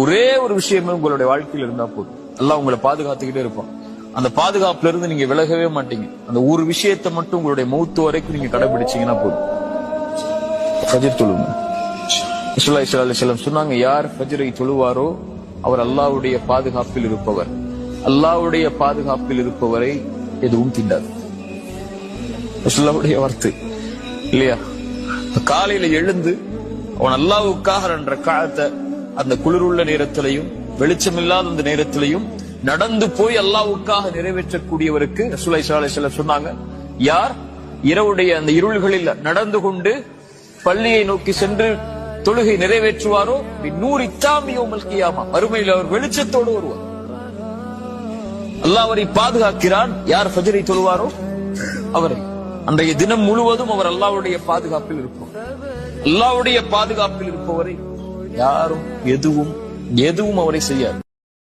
ஒரே ஒரு விஷயமே உங்களுடைய வாழ்க்கையில் இருந்தா போதும், அல்லாஹ் உங்களை பாதுகாத்துக்கிட்டே இருப்பான். அந்த பாதுகாப்புல இருந்து நீங்க விலகவே மாட்டீங்க. அந்த ஒரு விஷயத்தை மட்டும் உங்களுடைய மௌத்து வரைக்கும் நீங்க கடைபிடிச்சீங்கன்னா போதும். ஃபஜ்ர் தொழுங்க. ரசூலுல்லாஹி ஸல்லல்லாஹு அலைஹி வஸல்லம் சொன்னாங்க, யார் ஃபஜ்ரை தொழுவாரோ அவர் அல்லாஹ்வுடைய பாதுகாப்பில் இருப்பவர். அல்லாஹ்வுடைய பாதுகாப்பில் இருப்பவரை எதுவும் தீண்டாது. ரசூலுல்லாஹ்வுடைய வார்த்தை இல்லையா? காலையில எழுந்து அவன் அல்லாஹ்வுக்காக என்ற காலத்தை அந்த குளிருள்ள நேரத்திலையும் வெளிச்சமில்லாத அந்த நேரத்திலையும் நடந்து போய் அல்லாஹ்வுக்காக நிறைவேற்றக்கூடியவருக்கு ரசூலுல்லாஹி ஸல்லல்லாஹு அலைஹி வஸல்லம் சொன்னாங்க, யார் இரவுடைய அந்த இருள்களில் நடந்து கொண்டு பள்ளியை நோக்கி சென்று தொழுகை நிறைவேற்றுவாரோ நூறு இத்தாமியோமல் கியாமா, அருமையில் அவர் வெளிச்சத்தோடு வருவார். அல்லாஹ் அவரை பாதுகாக்கிறான். யார் ஃபஜ்ரை தொழுவாரோ அவரை அன்றைய தினம் முழுவதும் அவர் அல்லாஹ்வுடைய பாதுகாப்பில் இருப்பார். அல்லாஹ்வுடைய பாதுகாப்பில் இருப்பவரை யாரும் எதுவும் அவரை செய்யாது.